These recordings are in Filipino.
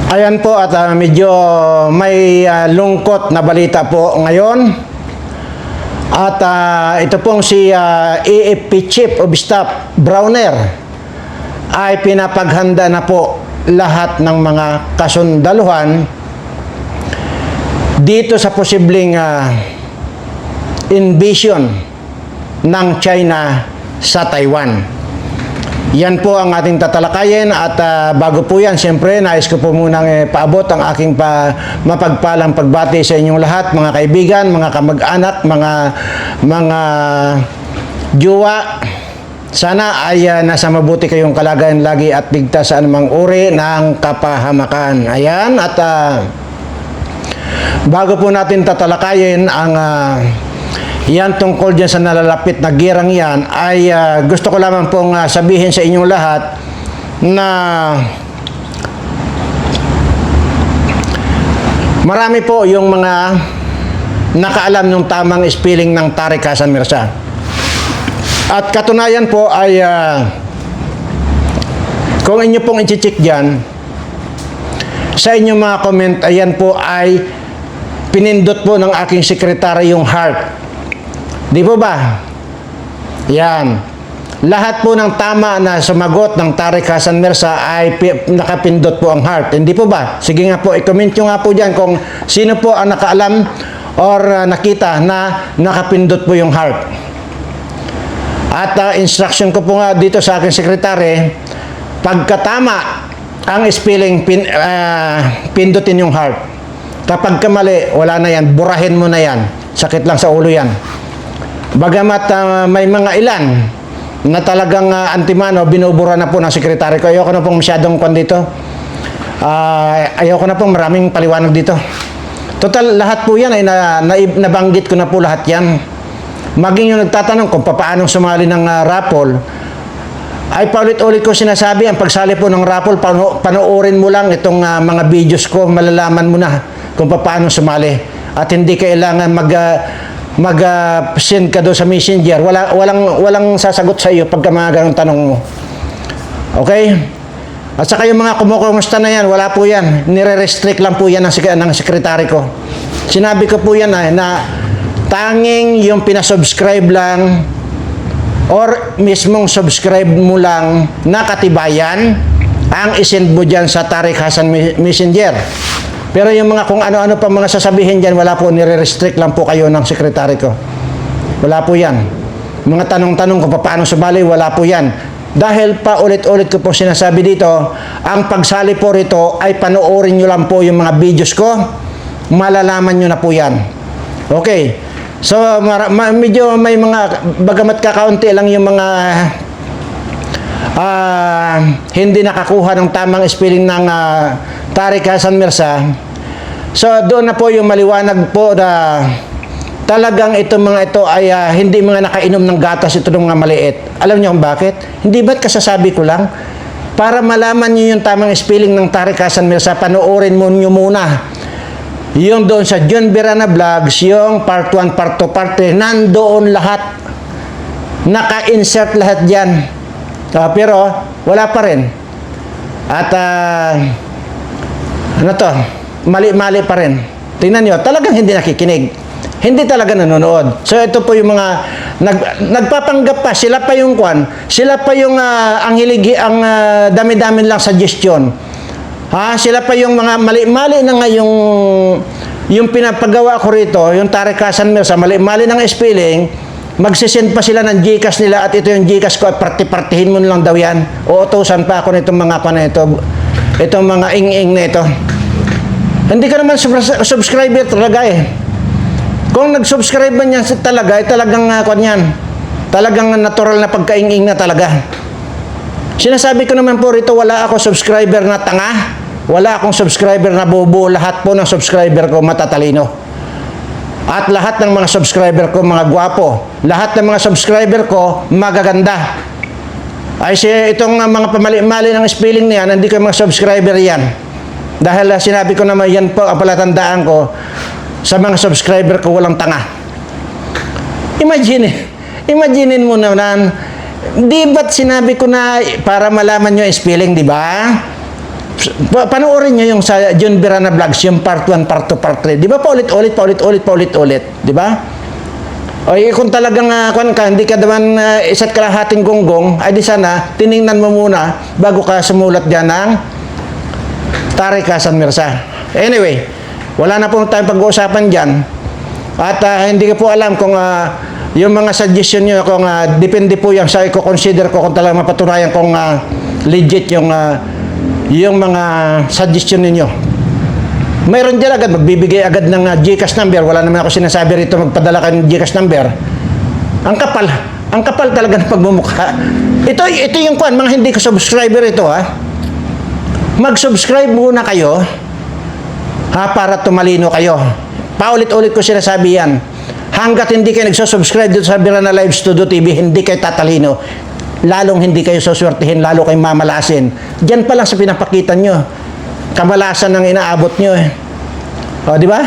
Ayan po at medyo may lungkot na balita po ngayon. At ito pong si AFP Chief of Staff Browner ay pinapaghanda na po lahat ng mga kasundaluhan dito sa posibleng invasion ng China sa Taiwan. Yan po ang ating tatalakayin at bago po yan, siyempre, nais ko po munang paabot ang aking mapagpalang pagbati sa inyong lahat, mga kaibigan, mga kamag-anak, mga jowa. Sana ay nasa mabuti kayong kalagayan lagi at ligtas sa anumang uri ng kapahamakan. Ayan, at bago po natin tatalakayin ang yan tungkol dyan sa nalalapit na girang yan, ay gusto ko lamang pong sabihin sa inyong lahat na marami po yung mga nakaalam ng tamang spelling ng Tariq Hassan Mirza. At katunayan po ay kung inyo pong i-check dyan sa inyong mga comment, ayan po ay pinindot po ng aking sekretary yung heart. Di po ba? Yan. Lahat po ng tama na sumagot ng Tariq Hassan Mirza ay nakapindot po ang heart. Hindi po ba? Sige nga po, i-comment nyo nga po dyan kung sino po ang nakaalam or nakita na nakapindot po yung heart. At instruction ko po nga dito sa aking sekretary, pagkatama ang spelling, pindutin yung heart. Kapag kamali, wala na yan, burahin mo na yan. Sakit lang sa ulo yan. Bagamat may mga ilan na talagang antimano, binubura na po ng sekretary ko. Ayoko na pong masyadong kwan dito. Ayoko na pong maraming paliwanag dito. Total, lahat po yan ay nabanggit ko na po lahat yan. Maging yung nagtatanong kung paano sumali ng raffle, ay paulit-ulit ko sinasabi, ang pagsali po ng raffle, panoorin mo lang itong mga videos ko, malalaman mo na kung paano sumali. At hindi kailangan mag-send ka doon sa messenger. Walang sasagot sa iyo pagka mga ganong tanong mo. Okay? At saka yung mga kumukumusta na yan, wala po yan. Nire-restrict lang po yan ng sekretary ko. Sinabi ko po yan na tanging yung pinasubscribe lang or mismong subscribe mo lang na katibayan ang isend mo dyan sa Tariq Hassan Messenger. Pero yung mga kung ano-ano pa mga sasabihin dyan, wala po, nire-restrict lang po kayo ng sekretary ko. Wala po yan. Mga tanong-tanong kung paano sumali, wala po yan. Dahil pa ulit-ulit ko po sinasabi dito, ang pagsali po rito ay panoorin nyo lang po yung mga videos ko, malalaman nyo na po yan. Okay. So, medyo may mga, bagamat kakaunti lang yung mga hindi nakakuha ng tamang spelling ng Tariq Hassan Mirza. So doon na po yung maliwanag po na talagang itong mga ito ay hindi mga nakainom ng gatas ito ng mga maliit. Alam niyo kung bakit? Hindi ba't kasasabi ko lang? Para malaman niyo yung tamang spelling ng Tariq Hassan Mirza, panoorin mo niyo muna. Yung doon sa John Birana Vlogs, yung part 1, part 2, part 3, nandoon lahat. Naka-insert lahat dyan. Pero wala pa rin. At ano to? Mali-mali pa rin. Tingnan nyo, talagang hindi nakikinig. Hindi talaga nanonood. So ito po yung mga nagpapanggap pa, sila pa yung kwan, sila pa yung ang hiligi, ang dami-dami lang suggestion. Sila pa yung mga mali-mali na nga yung pinapagawa ko rito, yung Tariq Hassan Mirza, mali-mali ng spelling, magsisend pa sila ng Gcash nila at ito yung Gcash ko at party-partihin mo lang daw yan. Uutusan pa ako nitong mga kwan na ito, itong mga ing-ing na ito. Hindi ka naman subscriber talaga eh. Kung nag-subscribe man yan talaga, talagang kwan yan. Talagang natural na pagkaing-ing na talaga. Sinasabi ko naman po rito, wala ako subscriber na tanga. Wala akong subscriber na bobo. Lahat po ng subscriber ko matatalino. At lahat ng mga subscriber ko mga gwapo. Lahat ng mga subscriber ko magaganda. Ay itong mga pamali-mali ng spelling niyan, hindi ko mga subscriber yan. Dahil sinabi ko naman yan po, palatandaan ko, sa mga subscriber ko walang tanga. Imagine mo naman, di ba't sinabi ko na para malaman nyo spelling, di ba? Panoorin nyo yung sa John Birana Vlogs, yung part 1, part 2, part 3. Di ba paulit-ulit, di ba? O kung talagang hindi ka naman isa't kalahating gonggong, ay di sana, tiningnan mo muna bago ka sumulat dyan ng Tarika San Mirza. Anyway, wala na po tayong pag-uusapan dyan. At hindi ko po alam kung yung mga suggestion nyo, kung depende po yan sa i-consider ko kung talagang mapatunayan kung legit yung mga suggestion ninyo. Mayroon dyan agad, magbibigay agad ng GCash number. Wala naman ako sinasabi rito magpadala ka ng GCash number. Ang kapal talaga ng pagmumukha. Ito yung kwan, mga hindi ko subscriber ito Mag-subscribe muna kayo para tumalino kayo. Paulit-ulit ko sinasabi yan. Hanggat hindi kayo nagsusubscribe dito sa Birana Live Studio TV, hindi kayo tatalino. Lalong hindi kayo suswertihin, lalo kayo mamalasin. Diyan pa lang sa pinapakita nyo. Kamalasan ng inaabot nyo O, di ba?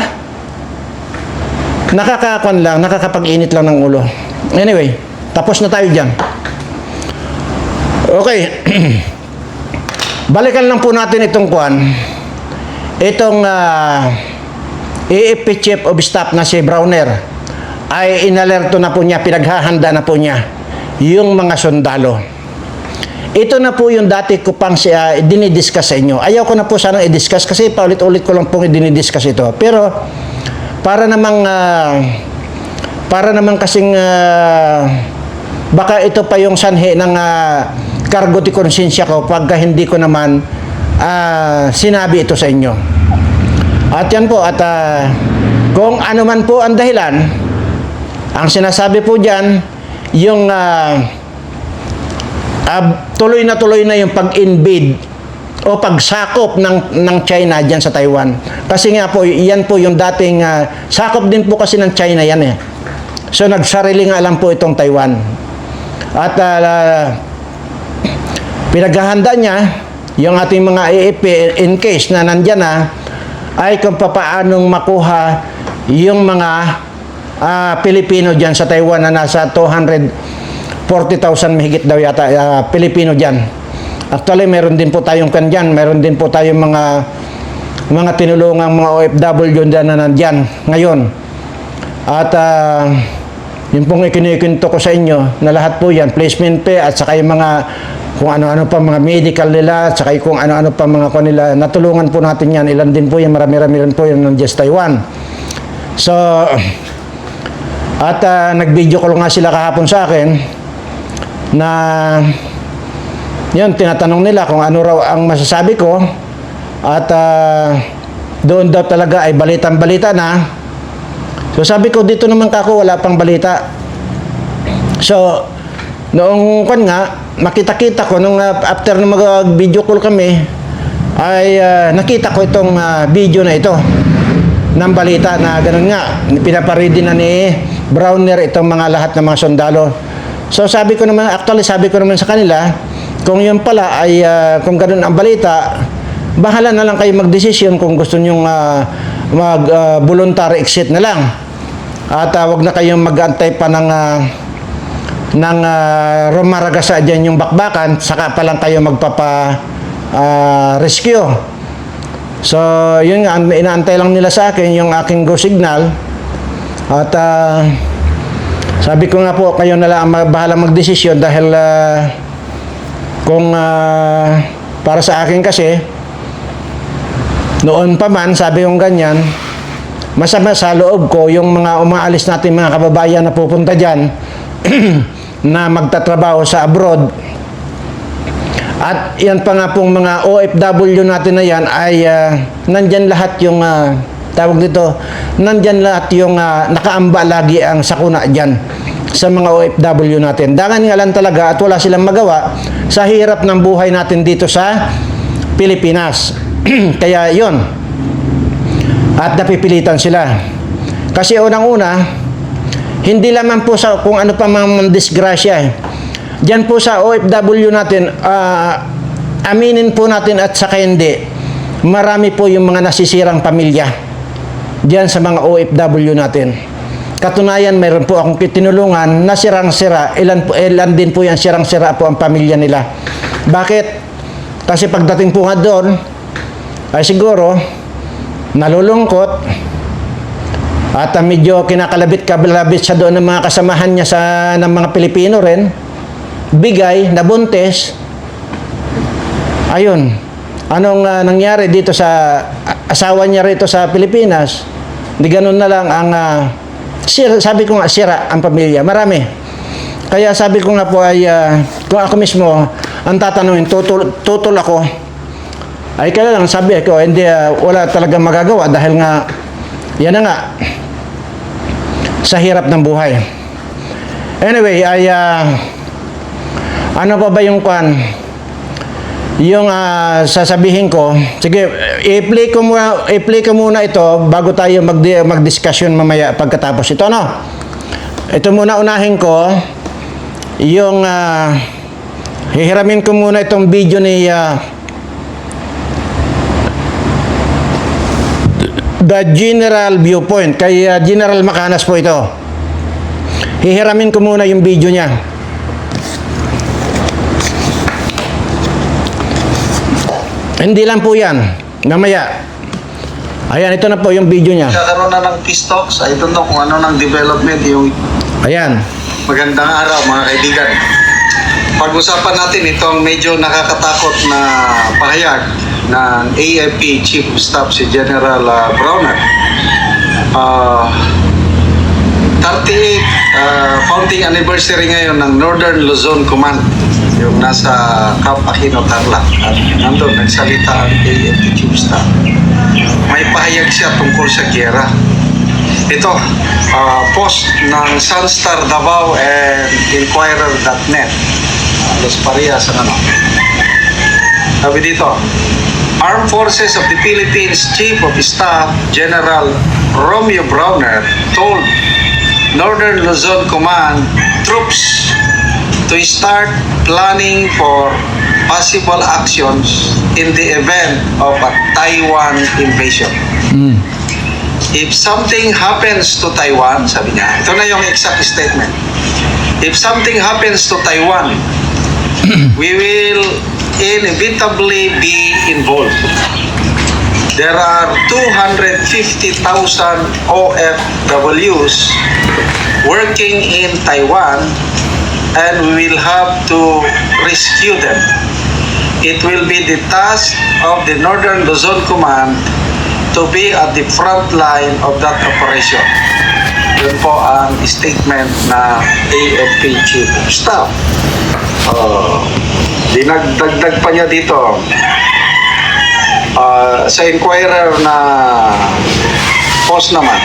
Nakakakon lang, nakakapag-init lang ng ulo. Anyway, tapos na tayo dyan. Okay. Balikan lang po natin itong kwan. Itong AFP Chief of Staff na si Browner ay inalerto na po niya, pinaghahanda na po niya yung mga sundalo. Ito na po yung dati ko pang dinidiscuss sa inyo. Ayaw ko na po sanang i-discuss kasi paulit-ulit ko lang pong dinidiscuss ito. Pero para namang kasing baka ito pa yung sanhi ng cargo de konsensya ko pagka hindi ko naman sinabi ito sa inyo. At yan po, at kung ano man po ang dahilan, ang sinasabi po dyan, yung tuloy na yung pag-invade o pagsakop ng China dyan sa Taiwan. Kasi nga po, yan po yung dating sakop din po kasi ng China yan So nagsarili nga lang po itong Taiwan. At pinaghahanda niya yung ating mga AFP in case na nandyan ay kung papaanong makuha yung mga Pilipino dyan sa Taiwan na nasa 240,000 mahigit daw yata Pilipino dyan. Actually, meron din po tayong kanyan, meron din po tayong mga tinulungang mga OFW dyan na nandyan ngayon. At yung pong ikinikwento ko sa inyo na lahat po yan, placement pay at saka yung mga kung ano-ano pa mga medical nila, at saka kung ano-ano pa mga kanila, natulungan po natin yan. Ilan din po yan, marami-rami rin po yan ng just Taiwan. So, at nag-video call nga sila kahapon sa akin na yun, tinatanong nila kung ano raw ang masasabi ko at doon daw talaga ay balitang-balita na. So sabi ko, dito naman kako wala pang balita. So noong makita-kita ko nung after na mag-video call kami ay nakita ko itong video na ito ng balita na ganun nga, pinaparedy na ni Browner itong mga lahat ng mga sundalo. So sabi ko naman sa kanila, kung yun pala ay kung ganun ang balita, bahala na lang kayo magdesisyon kung gusto nyong voluntary exit na lang. At wag na kayong mag-antay pa ng rumaragasa dyan yung bakbakan, saka pa lang kayo rescue. So yun nga, inaantay lang nila sa akin yung aking go signal. At sabi ko nga po, kayo na lang bahala magdesisyon dahil kung para sa akin kasi noon pa man, sabi kong ganyan, masama sa loob ko yung mga umaalis natin mga kababayan na pupunta dyan na magtatrabaho sa abroad. At yan pa nga pong mga OFW natin na yan ay nandyan lahat yung tawag dito, nandyan lahat yung nakaamba lagi ang sakuna dyan sa mga OFW natin. Dangan nga lang talaga at wala silang magawa sa hirap ng buhay natin dito sa Pilipinas. Kaya yon, at napipilitan sila. Kasi unang-una, hindi lamang po sa kung ano pa mga disgrasya Diyan po sa OFW natin, aminin po natin at saka hindi, marami po yung mga nasisirang pamilya diyan sa mga OFW natin. Katunayan, mayroon po akong tinulungan na sirang-sira, ilan din po yan sirang-sira po ang pamilya nila. Bakit? Kasi pagdating po nga doon, ay siguro nalulungkot at medyo kinakalabit-kalabit siya doon ng mga kasamahan niya ng mga Pilipino rin. Bigay, nabuntis. Ayun. Anong nangyari dito sa asawa niya rito sa Pilipinas? Di ganun na lang ang sabi ko nga, sira ang pamilya. Marami. Kaya sabi ko nga po ay kung ako mismo ang tatanungin, tutol ako. Ay kaya lang sabi ko, hindi, wala talagang magagawa dahil nga, yan na nga, sa hirap ng buhay. Anyway, ay ano pa ba yung yung sasabihin ko? Sige, i-play ko muna ito bago tayo mag-discussion mamaya pagkatapos ito, no? Ito muna unahin ko yung hihiramin ko muna itong video ni The General Viewpoint kay General Macanas po ito. Hihiramin ko muna yung video niya. Hindi lang po yan. Mamaya. Ayan, ito na po yung video niya. Kakaroon na ng peace talks. I don't know kung ano ng development yung... Ayan. Magandang araw mga kaibigan. Pag-usapan natin itong medyo nakakatakot na pahayag ng AFP Chief of Staff si General Browner. 38 founding anniversary ngayon ng Northern Luzon Command, yung nasa Camp Aquino, Tarlac, at nandun nagsalita ang AFP Chief of Staff. May pahayag siya tungkol sa giyera. Ito, post ng Sunstar Davao and Inquirer.net. Los Parias ang ano. Sabi dito, Armed Forces of the Philippines Chief of Staff General Romeo Browner told Northern Luzon Command troops to start planning for possible actions in the event of a Taiwan invasion. If something happens to Taiwan, sabi niya, ito na yung exact statement. If something happens to Taiwan, we will inevitably be involved. There are 250,000 OFWs working in Taiwan and we will have to rescue them. It will be the task of the Northern Luzon Command to be at the front line of that operation. Yun po ang statement na AFP Chief of Staff. Dinagdagdag pa niya dito sa Inquirer na post naman.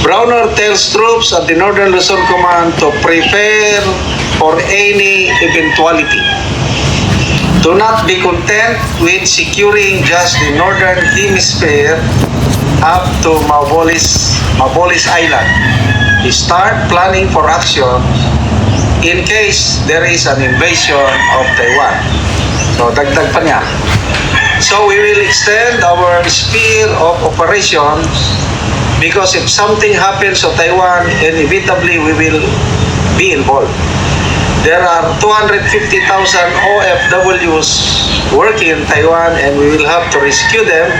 Browner tells troops at the Northern Luzon Command to prepare for any eventuality. Do not be content with securing just the Northern Hemisphere up to Mabolis Island. Start planning for action in case there is an invasion of Taiwan. So, dagdag pa niya. So, we will extend our sphere of operations because if something happens to Taiwan, inevitably we will be involved. There are 250,000 OFWs working in Taiwan and we will have to rescue them,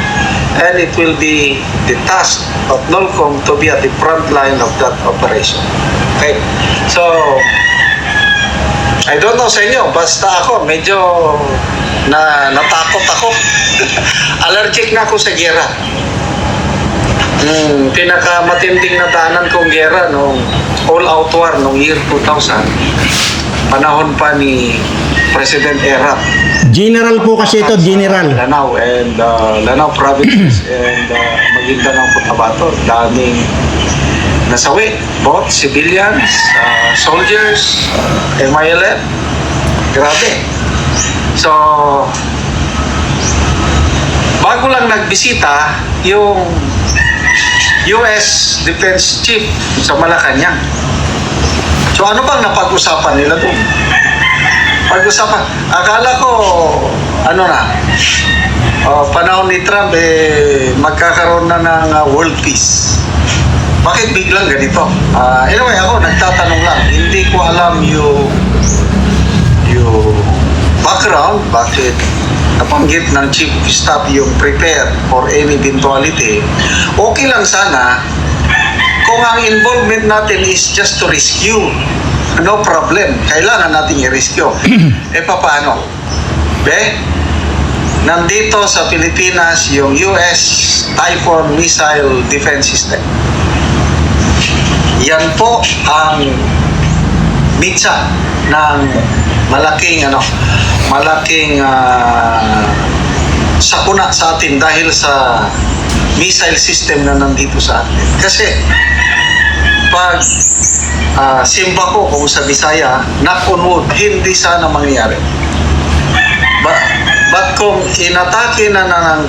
and it will be the task of NOLCOM to be at the front line of that operation. Okay? So, I don't know sa inyo, basta ako, medyo natakot ako. Allergic na ako sa gera. Pinakamatinding na daanan kong gera nung all-out war nung year 2000. Panahon pa ni President Erap. General po kasi ito, General. Lanao and Lanao provinces and Maguindanao, Cotabato. Daming nasawi, both civilians, soldiers, MILF. Grabe. So, bago lang nagbisita yung US Defense Chief sa Malacanang. So, ano bang napag-usapan nila doon? Pag-usapan, akala ko, panahon ni Trump, magkakaroon na ng world peace. Bakit biglang ganito? Anyway, ako nagtatanong lang. Hindi ko alam yung background background, bakit napanggit ng Chief of Staff yung prepared for any eventuality, okay lang sana kung ang involvement natin is just to rescue. No problem. Kailangan natin i-rescue. Paano? Nandito sa Pilipinas yung US Typhoon Missile Defense System. Yan po ang mitsa ng malaking sakuna sa atin dahil sa missile system na nandito sa atin. Kasi pag simba ko kung sa Bisaya, knock on wood, hindi sana mangyayari. But kung inatake na ng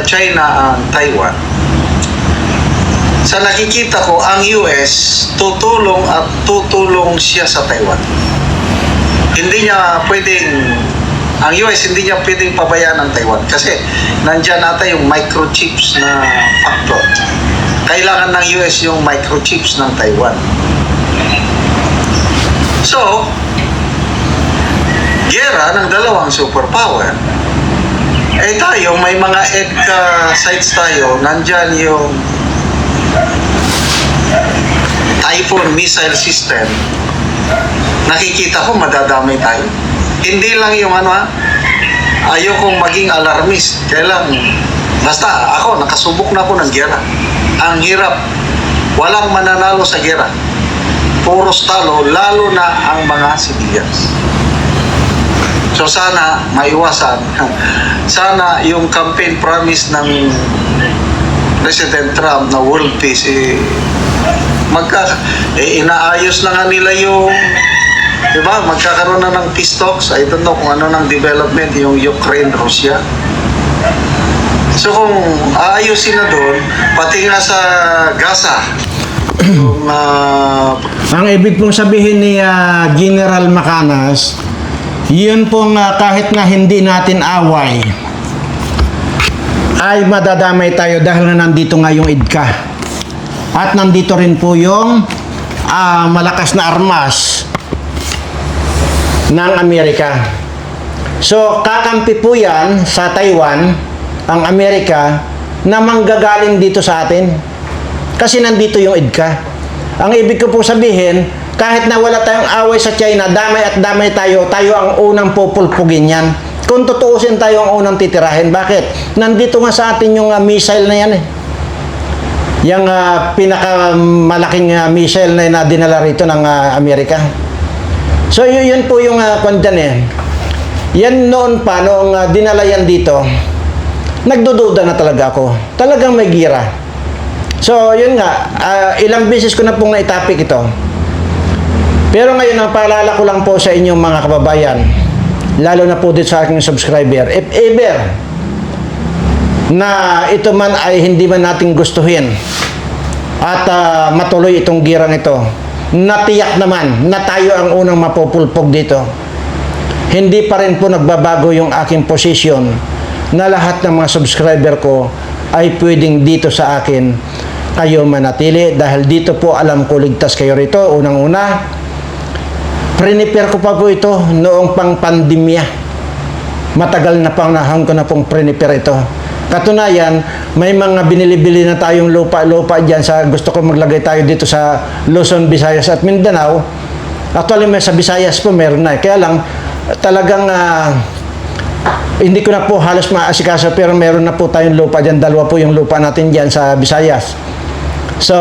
China ang Taiwan, sa nakikita ko, ang US tutulong siya sa Taiwan. Ang US hindi niya pwedeng pabayaan ang Taiwan kasi nandyan nata yung microchips na factor. Kailangan ng US yung microchips ng Taiwan. So, gera ng dalawang superpower. Tayo, may mga EDCA sites tayo, nandyan yung Typhoon Missile System. Nakikita ko, madadamay tayo. Hindi lang yung ayokong maging alarmist. Basta ako, nakasubok na ako ng gera. Ang hirap. Walang mananalo sa gera. Puros talo, lalo na ang mga civilians. So sana maiwasan. Sana yung campaign promise ng President Trump na world peace, inaayos na nga nila yung, diba, magkakaroon na ng peace talks. I don't know kung ano ng development yung Ukraine-Russia. So kung aayusin na doon, pati nga sa Gaza, yung, Ang ibig pong sabihin ni General Macanas, yun pong kahit na hindi natin away, ay madadamay tayo dahil na nandito nga yung IDCA. At nandito rin po yung malakas na armas ng Amerika. So, kakampi po yan sa Taiwan, ang Amerika, na manggagaling dito sa atin. Kasi nandito yung IDCA. Ang ibig ko po sabihin, kahit na wala tayong away sa China, damay at damay tayo ang unang pupulpugin yan. Kung tutuusin tayo ang unang titirahin. Bakit? Nandito nga sa atin yung missile na yan eh. Yung pinakamalaking missile na dinala rito ng Amerika. So yun po yung kwandan eh. Yan noon pa, noong dinala yan dito, nagdududa na talaga ako. Talagang may gira. So yun nga, ilang beses ko na pong naitapik ito. Pero ngayon, ang paalala ko lang po sa inyong mga kababayan, lalo na po dito sa aking subscriber, if ever na ito man ay hindi man natin gustuhin at matuloy itong girang ito, natiyak naman na tayo ang unang mapupulpog dito. Hindi pa rin po nagbabago yung aking posisyon na lahat ng mga subscriber ko ay pwedeng dito sa akin kayo manatili dahil dito po alam ko ligtas kayo rito. Unang-una, prepare ko pa po ito noong pang pandemya. Matagal na panahon ko na pong prepare ito. Katunayan, may mga binili-bili na tayong lupa-lupa dyan sa gusto ko maglagay tayo dito sa Luzon, Visayas at Mindanao. Actually, may sa Visayas po meron na. Kaya lang, talagang hindi ko na po halos maasikaso pero meron na po tayong lupa dyan. Dalawa po yung lupa natin dyan sa Visayas. So,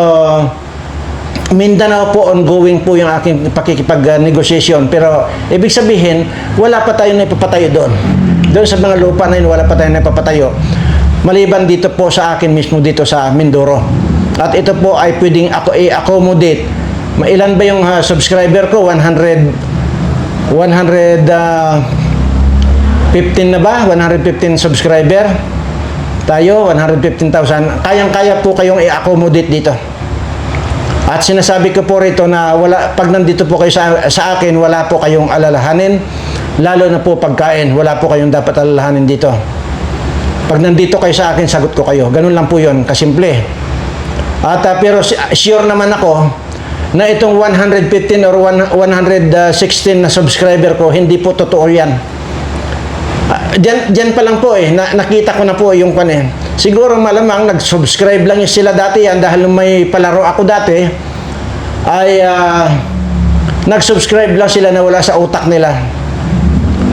Mindanao po, ongoing po yung aking pakikipag-negotiation. Pero, ibig sabihin, wala pa tayong naipapatayo doon. Doon sa mga lupa na yun, wala pa tayong naipapatayo. Maliban dito po sa akin mismo dito sa Mindoro. At ito po ay pwedeng i-accommodate. Ilan ba yung subscriber ko? 115 na ba? 115 subscriber. Tayo, 115,000. Kayang-kaya po kayong i-accommodate dito. At sinasabi ko po rito na pag nandito po kayo sa akin, wala po kayong alalahanin. Lalo na po pagkain, wala po kayong dapat alalahanin dito. Pag nandito kayo sa akin, sagot ko kayo. Ganun lang po yun, kasimple. At pero sure naman ako, na itong 115 or 116 na subscriber ko, hindi po totoo yan. Diyan pa lang po nakita ko na po yung kan eh. Siguro malamang nag-subscribe lang sila dati yan dahil nung may palaro ako dati ay nag-subscribe lang sila na wala sa utak nila.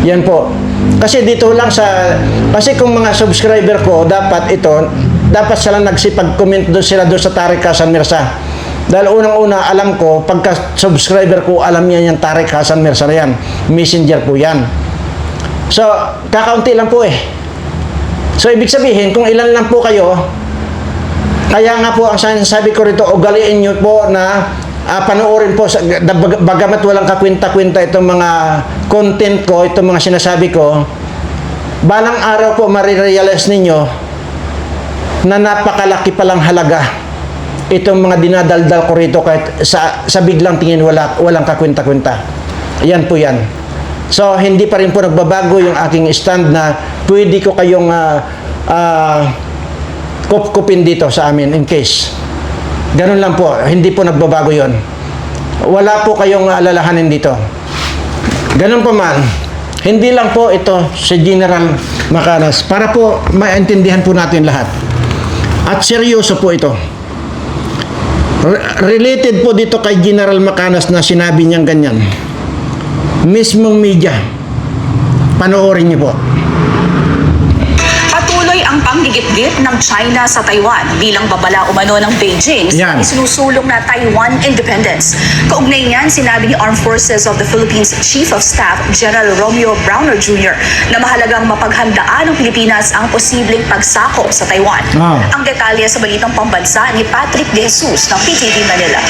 Yan po. Kasi dito lang kasi kung mga subscriber ko dapat sila nagsipag-comment doon sila doon sa Tariq Hassan Mirza. Dahil unang-una alam ko pagka subscriber ko alam niya yung Tariq Hassan Mirza yan. Messenger po yan. So, kakaunti lang po So, ibig sabihin, kung ilan lang po kayo, kaya nga po, ang sabi ko rito, ugaliin nyo po na panoorin po, bagamat walang kakwenta-kwenta itong mga content ko, itong mga sinasabi ko, balang araw po marirealize ninyo na napakalaki palang halaga itong mga dinadaldal ko rito kahit sa biglang tingin walang kakwenta-kwenta. Yan po yan. So, hindi pa rin po nagbabago yung aking stand na pwede ko kayong kupkupin dito sa amin in case. Ganun lang po. Hindi po nagbabago yon. Wala po kayong alalahanin dito. Ganun pa man. Hindi lang po ito si General Macanas. Para po maintindihan po natin lahat. At seryoso po ito. Related po dito kay General Macanas na sinabi niyang ganyan. Mismong media, panoorin niyo po. Patuloy ang panggigip-gip ng China sa Taiwan bilang babala umano ng Beijing sa Yan. isinusulong na Taiwan independence. Kaugnay niyan, sinabi ni Armed Forces of the Philippines Chief of Staff General Romeo Browner Jr. na mahalagang mapaghandaan ng Pilipinas ang posibleng pagsakop sa Taiwan. Ang detalye sa balitang pambansa ni Patrick De Jesus ng PTV Manila.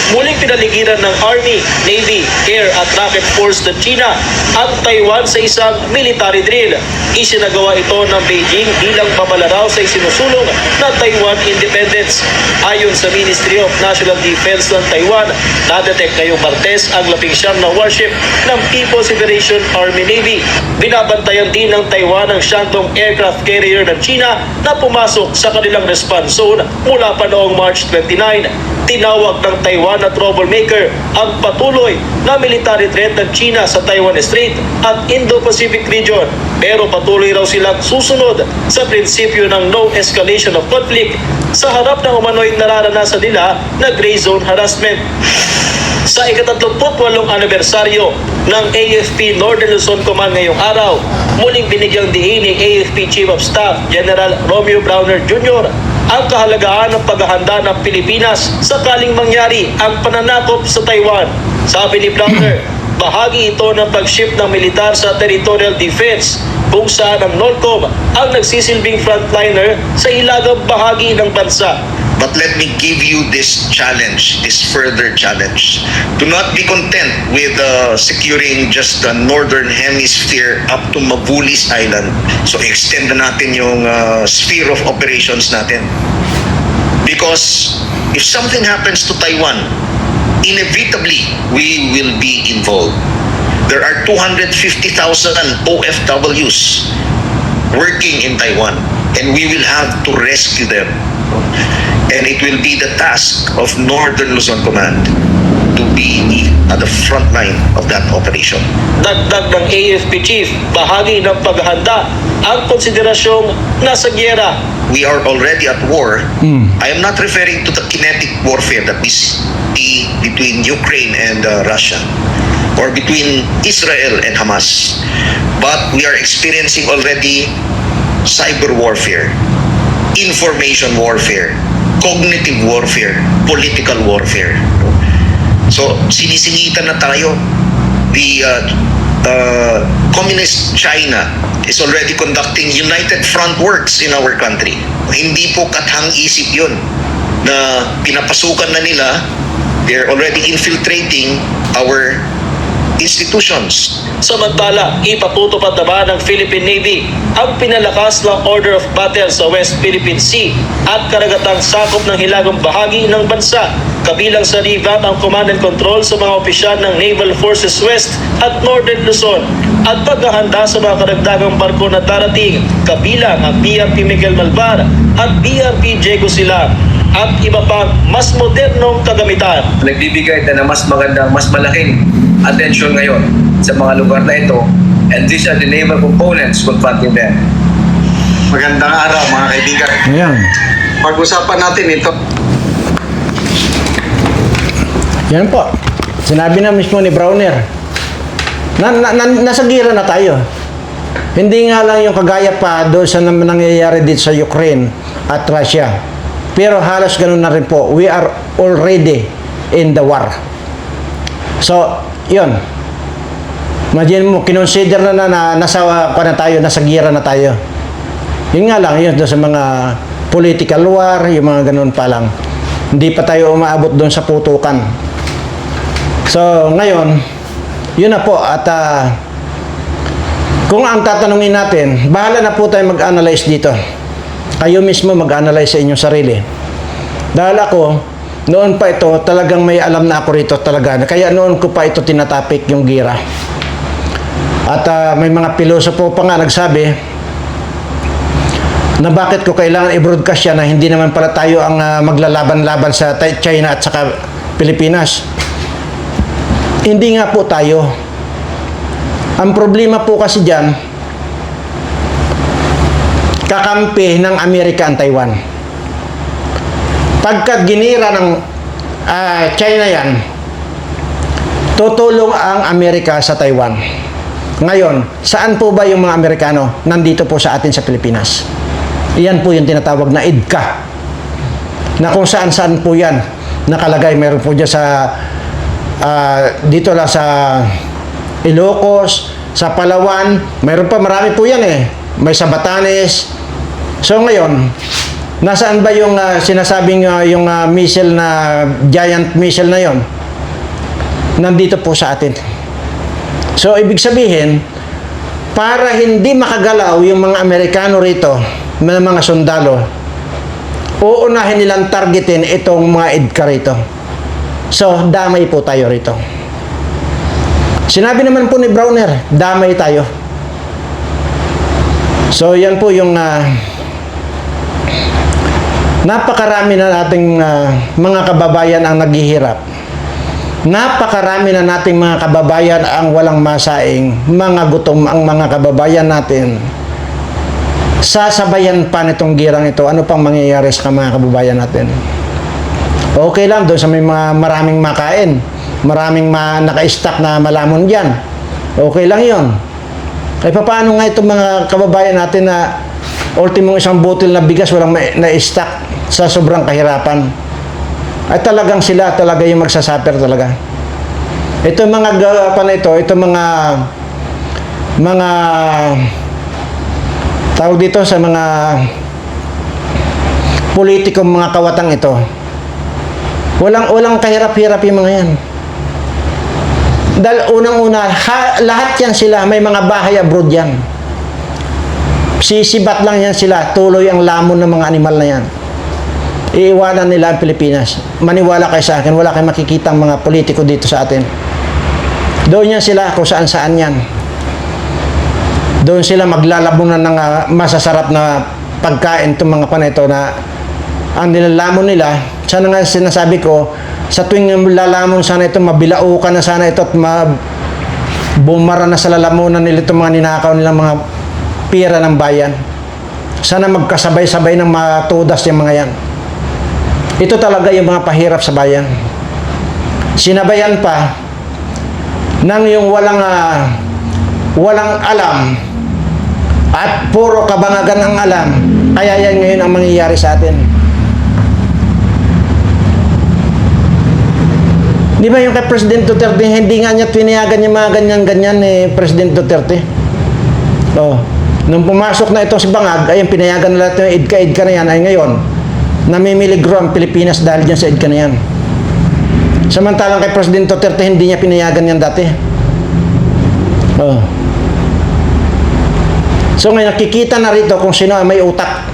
Muling pinaligiran ng Army, Navy, Air at Rocket Force ng China ang Taiwan sa isang military drill. Isinagawa ito ng Beijing bilang pamalaraw sa isinusulong na Taiwan independence. Ayon sa Ministry of National Defense ng Taiwan, na-detect ngayong Martes ang 19 na warship ng People's Liberation Army Navy. Binabantayan din ng Taiwan ang Shandong aircraft carrier ng China na pumasok sa kanilang response zone mula pa noong March 29. Tinawag ng Taiwan na troublemaker ang patuloy na military threat ng China sa Taiwan Strait at Indo-Pacific region. Pero patuloy raw silang susunod sa prinsipyo ng no escalation of conflict sa harap ng umano'y nararanasan nila na gray zone harassment. Sa ika-38 anibersaryo ng AFP Northern Luzon Command ngayong araw, muling binigyang diin ni AFP Chief of Staff General Romeo Browner Jr. ang kahalagaan ng paghahanda ng Pilipinas sakaling mangyari ang pananakop sa Taiwan. Sabi ni Browner, bahagi ito ng pag-shift ng militar sa territorial defense kung saan ang NORCOM ang nagsisilbing frontliner sa hilagang bahagi ng bansa. But let me give you this challenge, this further challenge. Do not be content with securing just the northern hemisphere up to Mabulis Island. So extend na natin yung sphere of operations natin. Because if something happens to Taiwan, inevitably we will be involved. There are 250,000 OFWs working in Taiwan, and we will have to rescue them. And it will be the task of Northern Luzon Command to be at the front line of that operation. Dagdag ng AFP Chief, bahagi ng paghahanda ang konsiderasyong nasa gyera. We are already at war. I am not referring to the kinetic warfare that we see between Ukraine and Russia or between Israel and Hamas. But we are experiencing already cyber warfare, information warfare, cognitive warfare, political warfare. So, sinisingitan na tayo. The Communist China is already conducting united front works in our country. Hindi po kathang-isip yun na pinapasukan na nila. They're already infiltrating our institutions. Samantala, ipatutupad naman ng Philippine Navy ang pinalakas ng Order of Battle sa West Philippine Sea at karagatang sakop ng hilagang bahagi ng bansa. Kabilang sa revamp ang command and control sa mga opisyal ng Naval Forces West at Northern Luzon at paghahanda sa mga karagdagang barko na darating, kabilang ang BRP Miguel Malvar at BRP Diego Silang at iba pang mas modernong kagamitan. Nagbibigay na ng mas magandang, mas malaking atensyon ngayon sa mga lugar na ito, and these are the naval components confronting them. Magandang araw mga kaibigan. Ayan. Pag-usapan natin ito. Yan po. Sinabi na mismo ni Browner. Nasa gira na tayo. Hindi nga lang yung kagaya pa doon sa nangyayari dito sa Ukraine at Russia. Pero halos ganun na rin po. We are already in the war. So, yun. Imagine mo, kinonsider na nasa gira na tayo. Yun nga lang, yun doon sa mga political war, yung mga ganun pa lang. Hindi pa tayo umaabot doon sa putukan. So, ngayon, yun na po. At kung ang tatanungin natin, bahala na po tayo mag-analyze dito. Kayo mismo mag-analyze sa inyong sarili. Dahil ako, noon pa ito, talagang may alam na ako rito talaga. Kaya noon ko pa ito tinatapik yung gira. At may mga pilosopo pa nga nagsabi na bakit ko kailangan i-broadcast yan na hindi naman pala tayo ang maglalaban-laban sa China at saka Pilipinas. Hindi nga po tayo. Ang problema po kasi dyan, kakampi ng Amerika ang Taiwan. Pagka ginira ng China yan, tutulong ang Amerika sa Taiwan. Ngayon, saan po ba yung mga Amerikano? Nandito po sa atin sa Pilipinas. Iyan po yung tinatawag na IDCA. Na kung saan-saan po yan nakalagay. Meron po dyan sa dito lang sa Ilocos, sa Palawan. Meron pa, marami po yan eh. May sa Batanes. So ngayon, nasaan ba yung sinasabing yung missile na giant missile na yon? Nandito po sa atin. So ibig sabihin, para hindi makagalaw yung mga Amerikano rito, mga sundalo, uunahin nilang targetin itong mga IDCA rito. So damay po tayo rito. Sinabi naman po ni Browner, damay tayo. So yan po yung napakarami na nating mga kababayan ang naghihirap. Napakarami na nating mga kababayan ang walang masaing, mga gutom ang mga kababayan natin. Sasabayan pa nitong girang ito, ano pang mangyayari sa mga kababayan natin? Okay lang doon sa may mga maraming makain, maraming naka-stack na malamon dyan. Okay lang yon. Ay paano nga itong mga kababayan natin na ultimong isang bottle na bigas walang na-stack sa sobrang kahirapan? Ay talagang sila talaga yung magsasuffer talaga. Ito mga ito mga tawag dito sa mga politikong mga kawatang ito. Walang kahirap-hirap yung mga yan. Dahil unang-una, lahat yan sila, may mga bahay abroad yan. Sisibat lang yan sila, tuloy ang lamon ng mga animal na yan. Iiwanan nila ang Pilipinas. Maniwala kayo sa akin, wala kayong makikita ang mga politiko dito sa atin. Doon yan sila kung saan-saan yan. Doon sila maglalabunan ng masasarap na pagkain itong mga panito na ang nilalamon nila. Sana nga sinasabi ko, sa tuwing lalamon sana ito, mabilaukan na sana ito at bumara na sa lalamunan nila itong mga ninakaw nilang mga pira ng bayan. Sana magkasabay-sabay ng matudas yung mga yan. Ito talaga yung mga pahirap sa bayan. Sinabayan pa ng yung walang alam at puro kabangagan ang alam. Kaya yan ngayon ang mangyayari sa atin. Di ba yung kay President Duterte, hindi nga niya pinayagan yung mga ganyan-ganyan ni President Duterte? Oh. Nung pumasok na ito si Bangag, ayun, pinayagan na lahat yung IDCA na yan, ay ngayon, namimiligro ang Pilipinas dahil dyan sa IDCA na yan. Samantalang kay President Duterte, hindi niya pinayagan yan dati. Oh. So ngayon nakikita na rito kung sino ang may utak.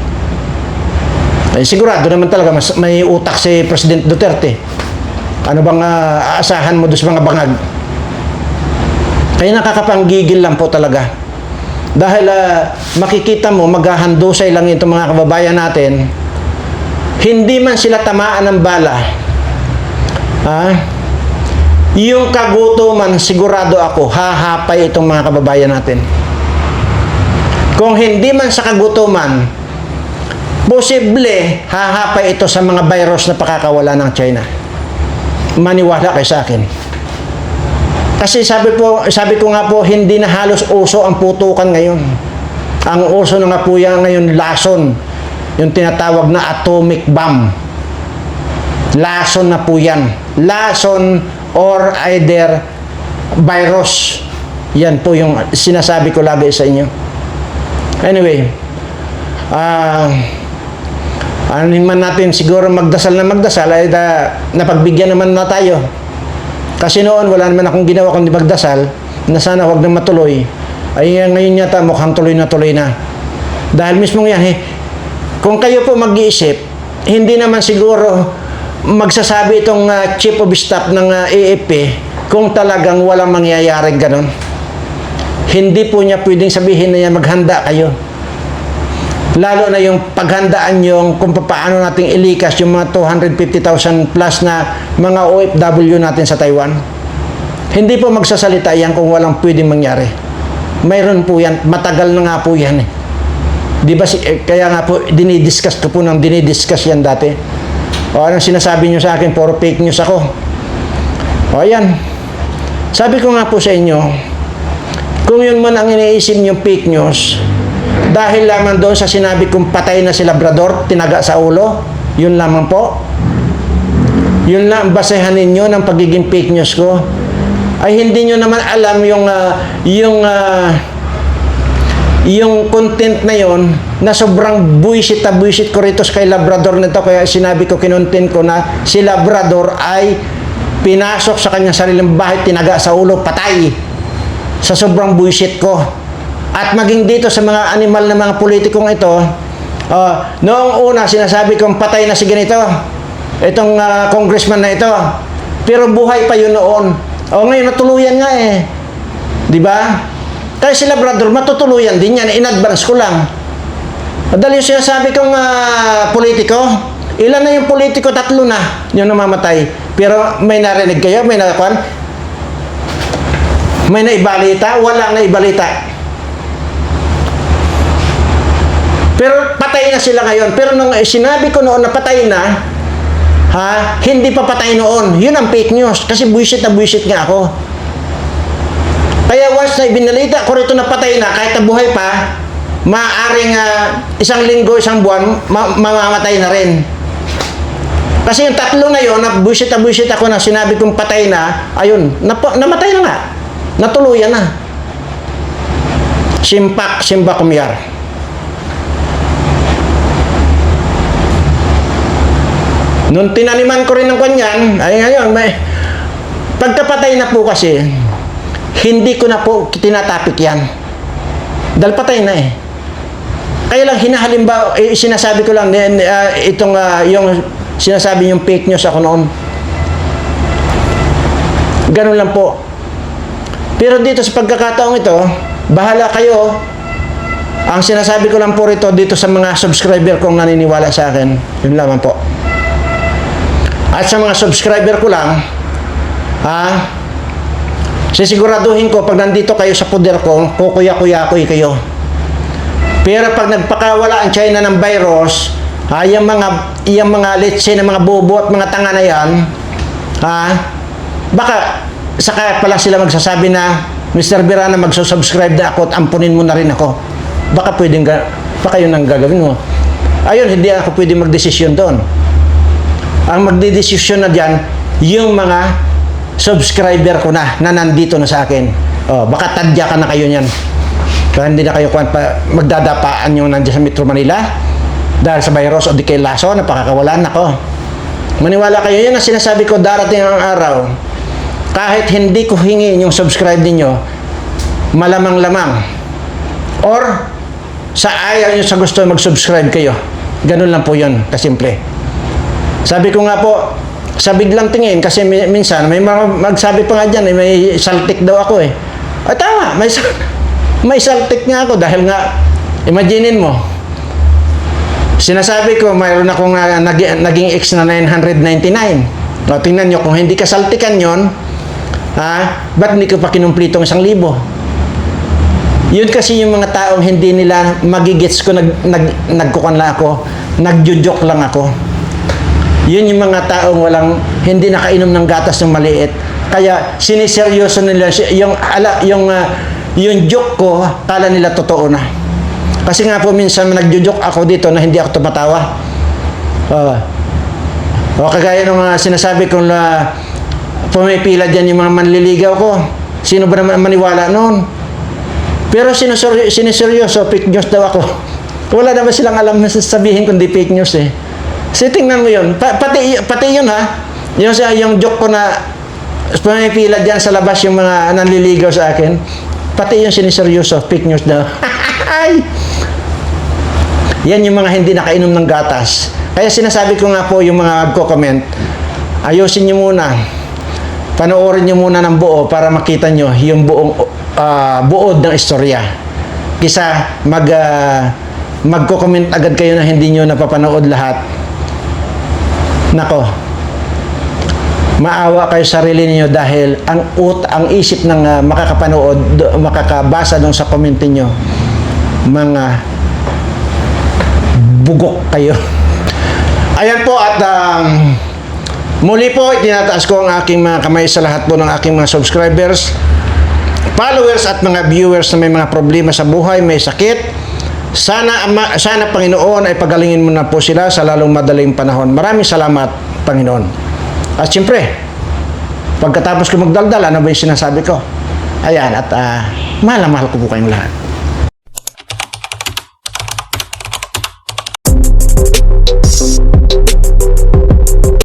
Eh, sigurado naman talaga mas may utak si President Duterte. Ano bang aasahan mo doon sa mga bangag? Kaya nakakapanggigil lang po talaga. Dahil makikita mo, maghahandusay lang itong mga kababayan natin. Hindi man sila tamaan ng bala. Yung kagutuman, sigurado ako, hahapay itong mga kababayan natin. Kung hindi man sa kagutuman, posible hahapay ito sa mga virus na pakakawala ng China. Maniwala kayo sa akin. Kasi sabi ko nga po, hindi na halos uso ang putukan ngayon. Ang uso na nga po yan ngayon, lason. Yung tinatawag na atomic bomb. Lason na po yan. Lason or either virus. Yan po yung sinasabi ko lagi sa inyo. Anyway, ano man natin siguro magdasal ay napagbigyan naman na tayo. Kasi noon wala naman akong ginawa kundi magdasal na sana wag na matuloy. Ay ngayon yata mukhang tuloy na. Dahil mismo yan, kung kayo po mag-iisip, hindi naman siguro magsasabi itong chief of staff ng AFP kung talagang walang mangyayaring ganon. Hindi po niya pwedeng sabihin na yan, maghanda kayo. Lalo na yung paghandaan yung kung paano nating ilikas yung mga 250,000 plus na mga OFW natin sa Taiwan. Hindi po magsasalita yan kung walang pwedeng mangyari. Mayroon po yan. Matagal na nga po yan eh. Di ba, kaya nga po dinidiscuss yan dati. O anong sinasabi nyo sa akin? Puro fake news ako. O ayan. Sabi ko nga po sa inyo, kung yun man ang iniisip nyo fake news, dahil lamang doon sa sinabi kong patay na si Labrador, tinaga sa ulo, yun lamang po. Yun lang ang basehan ninyo ng pagiging fake news ko. Ay hindi nyo naman alam yung content na yon na sobrang buisit ko rito kay Labrador nito. Kaya sinabi ko, kinontent ko na si Labrador ay pinasok sa kanyang sariling bahay, tinaga sa ulo, patay. Sa sobrang buisit ko. At maging dito sa mga animal na mga politikong ito, noong una sinasabi kong patay na si ganito, itong congressman na ito. Pero buhay pa yun noon. Ngayon natuluyan nga eh. Di ba? Kaya si Labrador, matutuluyan din yan. In advance ko lang. Dahil yung sinasabi kong politiko, ilan na yung politiko? 3 na yung namamatay. Pero may narinig kayo? May nakakuan? May naibalita? Wala naibalita. Pero patay na sila ngayon. Pero nung sinabi ko noon na patay na, hindi pa patay noon. Yun ang fake news. Kasi buisit na buisit nga ako. Kaya once na ibinalita ko rito na patay na, kahit na buhay pa, maaaring 1 linggo, 1 buwan, mamamatay na rin. Kasi yung 3 na yun, na buisit ako na sinabi kong patay na, ayun, namatay na nga. Natuluyan na. Simba kumyar. Nung tinaniman ko rin ng kanyan, ay ngayon, pagkapatay na po kasi, hindi ko na po tinatapik yan. Dahil patay na eh. Kaya lang hinahalimbawa, sinasabi ko lang, yung sinasabi yung fake news ako noon. Ganun lang po. Pero dito sa pagkakataong ito, bahala kayo. Ang sinasabi ko lang po rito dito sa mga subscriber kong naniniwala sa akin, yun lamang po. At sa mga subscriber ko lang, sisiguraduhin ko pag nandito kayo sa poder ko, kukuya-kuya-kuy kayo. Pero pag nagpakawala ang China ng virus, yung mga let's say na mga bobo at mga tanga na yan, baka saka pala sila magsasabi na, Mr. Birana, magsusubscribe na ako at ampunin mo na rin ako. Baka yun ang gagawin mo. Ayun, hindi ako pwedeng magdesisyon doon. Ang magdedesisyon na dyan, yung mga subscriber ko na nandito na sa akin. Baka tadya ka na kayo niyan. Kaya hindi na kayo magdadapaan yung nandiyan sa Metro Manila dahil sa virus o di kay laso, napakakawalan ako. Maniwala kayo, yan ang sinasabi ko, darating ang araw, kahit hindi ko hingin yung subscribe ninyo, malamang-lamang. Or, sa ayaw nyo sa gusto mag-subscribe kayo. Ganun lang po yun, kasimple. Sabi ko nga po, sa biglang tingin, kasi minsan, may mga magsabi pa nga dyan, may saltik daw ako eh. Ay, tama, may saltik nga ako dahil nga, imaginin mo, sinasabi ko, mayroon akong naging ex na 999. O, tingnan nyo, kung hindi ka saltikan yon, ba't hindi ko pa kinumplitong 1,000? Yun kasi yung mga taong hindi nila magigets ko, nagkukan lang ako, nagjujok lang ako. Yun yung mga taong hindi nakainom ng gatas ng maliit. Kaya siniseryoso nila yung joke ko, kala nila totoo na. Kasi nga po minsan nagjo-joke ako dito na hindi ako tumatawa. O kagaya ng sinasabi kong pumipila dyan yung mga manliligaw ko. Sino ba naman maniwala noon? Pero siniseryoso, fake news daw ako. Wala naman silang alam na sasabihin kundi fake news eh. Kasi tingnan mo yun. Pati yun ha. Yung joke ko na pumipila dyan sa labas yung mga nanliligaw sa akin. Pati yung siniseryoso, fake news daw. Yan yung mga hindi nakainom ng gatas. Kaya sinasabi ko nga po yung mga magko-comment, ayusin nyo muna. Panoorin nyo muna ng buo para makita nyo yung buong buod ng istorya. Kisa magko-comment agad kayo na hindi nyo napapanood lahat. Nako, maawa kayo sa sarili niyo dahil ang isip ng makakapanood, makakabasa dun sa comment niyo, mga bugok kayo. Ayan po at muli po itinataas ko ang aking mga kamay sa lahat po ng aking mga subscribers, followers at mga viewers na may mga problema sa buhay, may sakit. Sana Panginoon ay pagalingin mo na po sila sa lalong madaling panahon. Maraming salamat, Panginoon. At siyempre, pagkatapos ko magdaldal, ano ba yung sinasabi ko? Ayan, at mahal na mahal ko po kayong lahat.